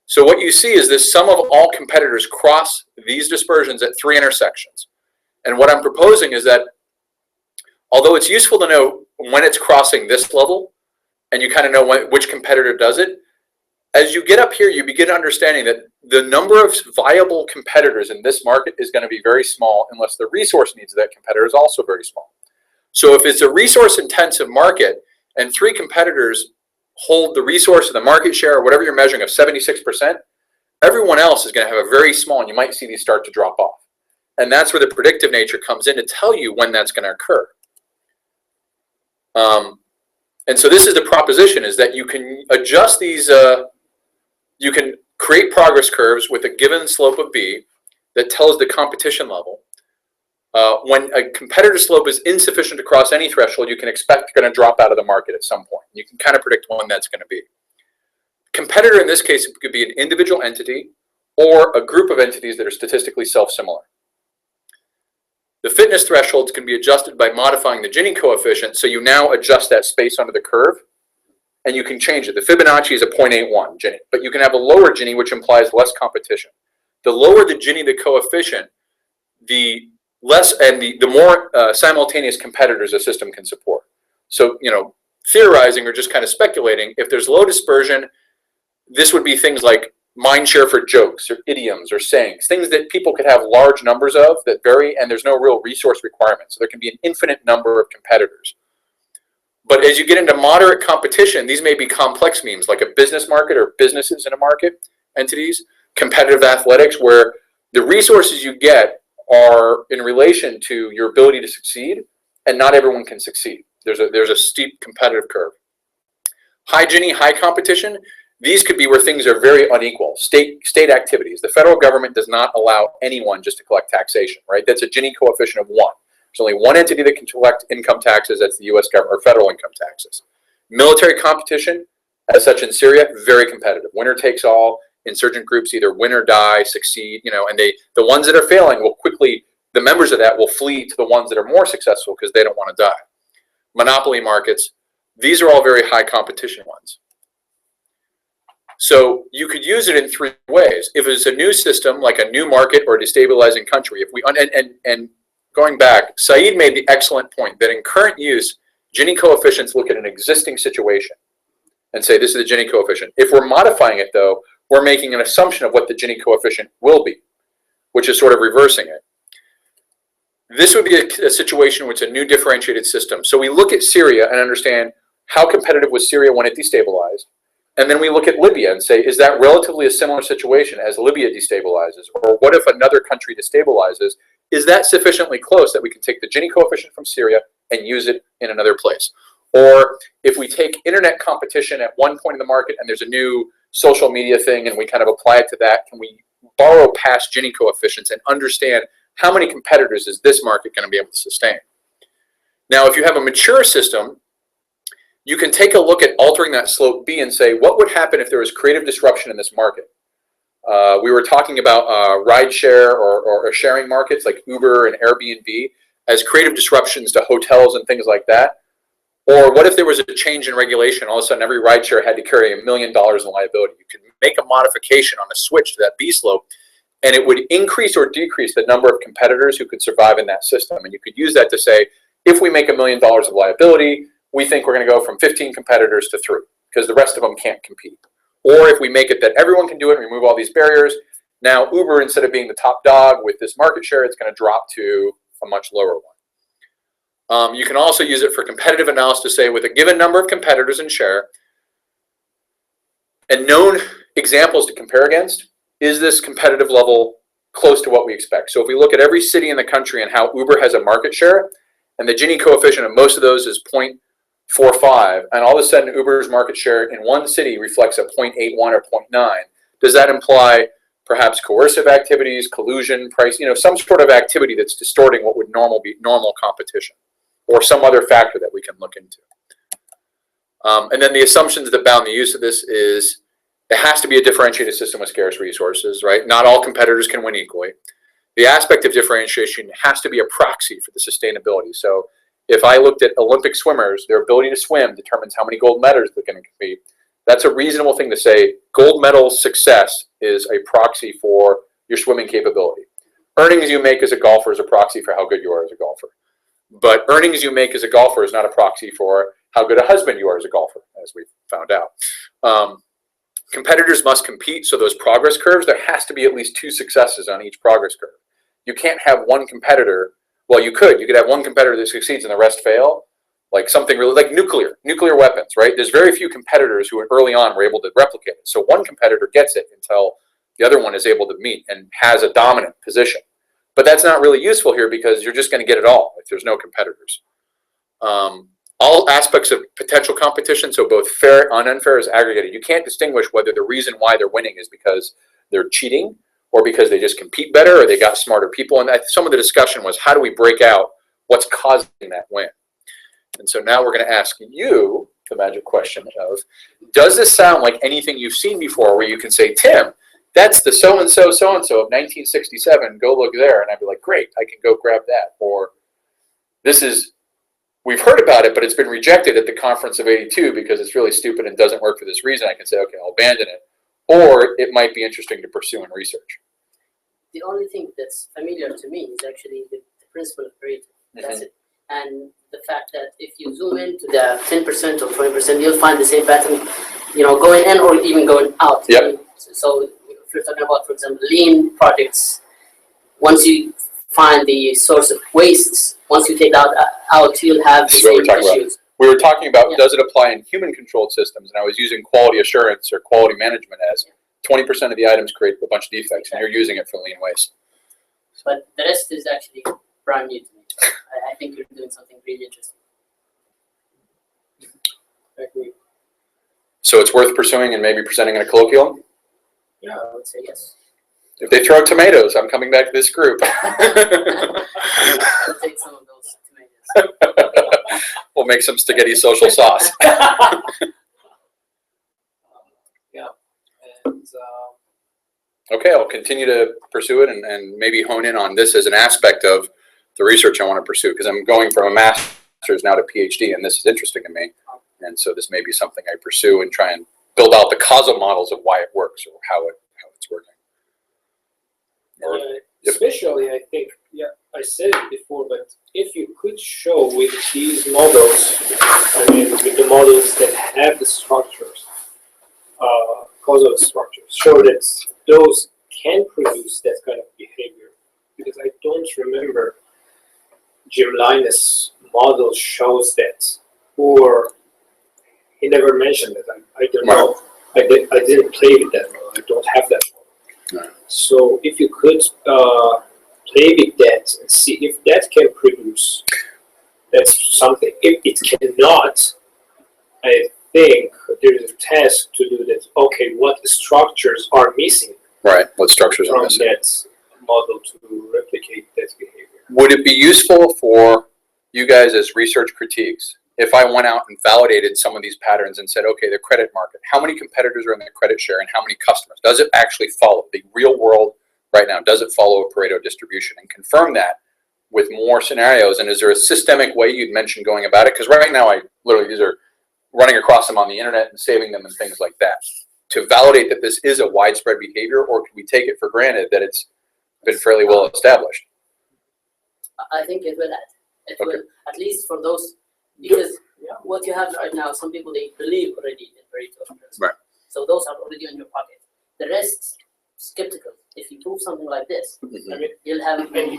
So what you see is this sum of all competitors cross these dispersions at 3 intersections. And what I'm proposing is that although it's useful to know when it's crossing this level, and you kind of know which competitor does it, as you get up here, you begin understanding that the number of viable competitors in this market is going to be very small unless the resource needs of that competitor is also very small. So if it's a resource-intensive market and 3 competitors hold the resource of the market share or whatever you're measuring of 76%, everyone else is going to have a very small, and you might see these start to drop off. And that's where the predictive nature comes in to tell you when that's going to occur. And so this is the proposition, is that you can adjust these, you can create progress curves with a given slope of B that tells the competition level. When a competitor slope is insufficient to cross any threshold, you can expect they're going to drop out of the market at some point. You can kind of predict when that's going to be. Competitor in this case could be an individual entity or a group of entities that are statistically self-similar. The fitness thresholds can be adjusted by modifying the Gini coefficient, so you now adjust that space under the curve, and you can change it. The Fibonacci is a 0.81 Gini, but you can have a lower Gini, which implies less competition. The lower the Gini, the coefficient, the less and the more simultaneous competitors a system can support. So, theorizing or just kind of speculating, if there's low dispersion, this would be things like mind share for jokes or idioms or sayings, things that people could have large numbers of that vary, and there's no real resource requirement. So there can be an infinite number of competitors. But as you get into moderate competition, these may be complex memes, like a business market or businesses in a market, entities, competitive athletics, where the resources you get are in relation to your ability to succeed, and not everyone can succeed. There's a steep competitive curve. High Gini, high competition, these could be where things are very unequal. State activities. The federal government does not allow anyone just to collect taxation, right? That's a Gini coefficient of 1. There's only one entity that can collect income taxes, that's the US government, or federal income taxes. Military competition, as such in Syria, very competitive. Winner takes all. Insurgent groups either win or die, succeed, and the ones that are failing will quickly, the members of that will flee to the ones that are more successful because they don't want to die. Monopoly markets, these are all very high competition ones. So you could use it in three ways. If it's a new system, like a new market or destabilizing country, if we and going back, Saeed made the excellent point that in current use, Gini coefficients look at an existing situation and say this is the Gini coefficient. If we're modifying it though, we're making an assumption of what the Gini coefficient will be, which is sort of reversing it. This would be a situation where it's a new differentiated system. So we look at Syria and understand how competitive was Syria when it destabilized. And then we look at Libya and say, is that relatively a similar situation as Libya destabilizes? Or what if another country destabilizes? Is that sufficiently close that we can take the Gini coefficient from Syria and use it in another place? Or if we take internet competition at one point in the market and there's a new social media thing and we kind of apply it to that, can we borrow past Gini coefficients and understand how many competitors is this market going to be able to sustain? Now, if you have a mature system, you can take a look at altering that slope B and say, what would happen if there was creative disruption in this market? We were talking about rideshare or sharing markets like Uber and Airbnb as creative disruptions to hotels and things like that. Or what if there was a change in regulation? All of a sudden, every rideshare had to carry $1 million in liability. You can make a modification on a switch to that B slope, and it would increase or decrease the number of competitors who could survive in that system. And you could use that to say, if we make $1 million of liability, we think we're going to go from 15 competitors to 3 because the rest of them can't compete. Or if we make it that everyone can do it and remove all these barriers, now Uber, instead of being the top dog with this market share, it's going to drop to a much lower one. You can also use it for competitive analysis to say with a given number of competitors and share and known examples to compare against, is this competitive level close to what we expect? So if we look at every city in the country and how Uber has a market share, and the Gini coefficient of most of those is 0.45, and all of a sudden Uber's market share in one city reflects a 0.81 or 0.9, does that imply perhaps coercive activities, collusion, price, some sort of activity that's distorting what would be normal competition, or some other factor that we can look into? And then the assumptions that bound the use of this is it has to be a differentiated system with scarce resources, right? Not all competitors can win equally. The aspect of differentiation has to be a proxy for the sustainability. So if I looked at Olympic swimmers, their ability to swim determines how many gold medals they're going to compete. That's a reasonable thing to say. Gold medal success is a proxy for your swimming capability. Earnings you make as a golfer is a proxy for how good you are as a golfer. But earnings you make as a golfer is not a proxy for how good a husband you are as a golfer, as we found out. Competitors must compete, so those progress curves, there has to be at least 2 successes on each progress curve. You can't have one competitor, well, you could have one competitor that succeeds and the rest fail, like something really, like nuclear weapons, right? There's very few competitors who early on were able to replicate it. So one competitor gets it until the other one is able to meet and has a dominant position. But that's not really useful here because you're just going to get it all if there's no competitors. All aspects of potential competition, so both fair and unfair, is aggregated. You can't distinguish whether the reason why they're winning is because they're cheating or because they just compete better or they got smarter people. And some of the discussion was, how do we break out what's causing that win? And so now we're going to ask you the magic question of, does this sound like anything you've seen before where you can say, Tim, that's the so-and-so of 1967, go look there. And I'd be like, great, I can go grab that. Or this is, we've heard about it, but it's been rejected at the conference of 82 because it's really stupid and doesn't work for this reason. I can say, okay, I'll abandon it. Or it might be interesting to pursue in research.
The only thing that's familiar to me is actually the principle of Pareto. That's it. And the fact that if you zoom into the 10% or 20%, you'll find the same pattern, going in or even going out.
Yep.
So if you're talking about, for example, lean projects, once you find the source of wastes, once you take that out, you'll have the same issues.
We were talking about, does it apply in human-controlled systems? And I was using quality assurance or quality management as 20% of the items create a bunch of defects, and you're using it for lean waste.
But the rest is actually brand new to me. I think you're doing something really interesting. I agree.
So it's worth pursuing and maybe presenting in a colloquium?
Yeah, I would say yes.
If they throw tomatoes, I'm coming back to this group.
I'll take some of those tomatoes.
We'll make some spaghetti social sauce.
Yeah. And,
okay, I'll continue to pursue it and maybe hone in on this as an aspect of the research I want to pursue, because I'm going from a master's now to PhD, and this is interesting to me. And so this may be something I pursue and try and build out the causal models of why it works or how it's working. Or
Especially, I think, I said it before, but if you could show with these models, I mean, with the models that have the structures, causal structures, show that those can produce that kind of behavior. Because I don't remember Jim Linus' model shows that, or he never mentioned it. I don't know. I didn't play with that model. I don't have that model. So if you could play with that and see if that can produce, that's something. If it cannot, I think there is a task to do that. Okay, what structures are missing?
Right, what structures are missing?
From that model to replicate that behavior.
Would it be useful for you guys as research critiques if I went out and validated some of these patterns and said, okay, the credit market, how many competitors are in the credit share and how many customers? Does it actually follow the real world right now? Does it follow a Pareto distribution? And confirm that with more scenarios. And is there a systemic way you'd mentioned going about it? Because right now I literally, these are running across them on the internet and saving them and things like that. To validate that this is a widespread behavior, or can we take it for granted that it's been fairly well established?
I think it will add. It
Okay.
will, at least for those, because what you have right now, some people, they believe already in Pareto principle.
Right.
So those are already in your pocket. The rest, skeptical. If you prove something like this,
Mhm.
I mean, you'll have.
And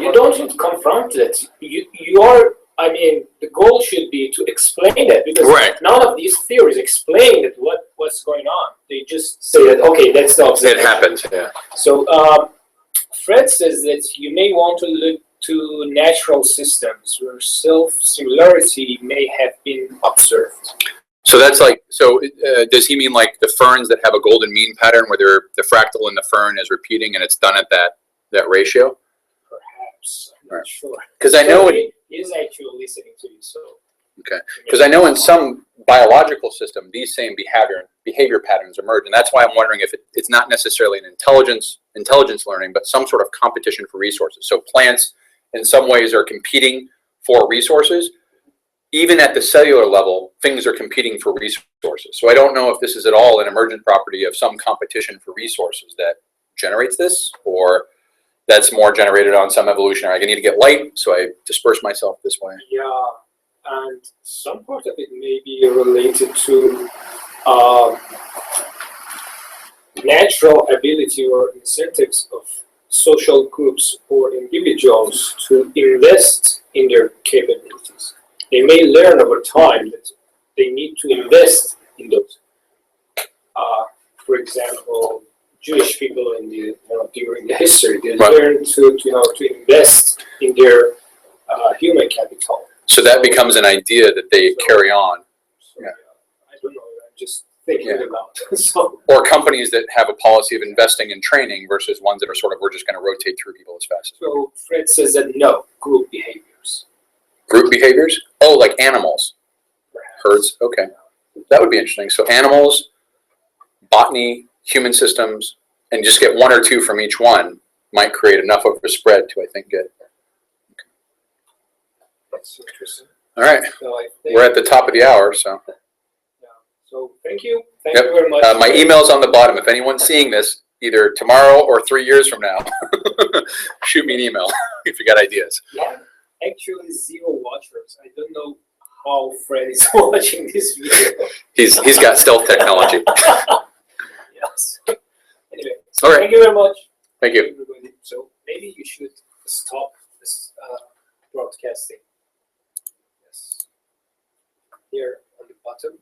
you don't need to confront it. You are. I mean, the goal should be to explain that, because
Right.
none of these theories explain that what's going on. They just say that, okay, that's the
It
observation.
happens, yeah.
So Fred says that you may want to look to natural systems where self-similarity may have been observed.
So that's like, so does he mean like the ferns that have a golden mean pattern where the fractal in the fern is repeating and it's done at that ratio?
Perhaps, I'm not
Right.
sure.
Because I know
he is actually listening to you, so.
Okay. Because I know in some biological system, these same behavior patterns emerge, and that's why I'm wondering if it's not necessarily an intelligence learning, but some sort of competition for resources. So plants, in some ways, are competing for resources. Even at the cellular level, things are competing for resources. So I don't know if this is at all an emergent property of some competition for resources that generates this, or that's more generated on some evolutionary. I need to get light, so I disperse myself this way.
Yeah, and some part of it may be related to natural ability or incentives of social groups or individuals to invest in their capabilities. They may learn over time that they need to invest in those. For example, Jewish people in the during the history, they learn to invest in their human capital.
So that becomes an idea that they carry on.
So, I don't know. I'm just thinking about it. So,
Or companies that have a policy of investing in training versus ones that are sort of, we're just going to rotate through people as fast as we can.
so Fred says that no, group behaviors.
Group behaviors? Oh, like animals.
Perhaps.
Herds, okay. That would be interesting. So animals, botany, human systems, and just get one or two from each one might create enough of a spread to, I think, get.
That's interesting.
All right.
So I think,
We're at the top of the hour, so.
So thank you. Thank
Yep.
you very much.
My email's on the bottom. If anyone's seeing this, either tomorrow or 3 years from now, shoot me an email if you got ideas.
Yeah, actually 0 watchers. I don't know how Fred is watching this video.
He's got stealth technology.
Yes. Anyway, so
All right.
thank you very much.
Thank you.
Everybody. So maybe you should stop this broadcasting. Yes. Here on the bottom.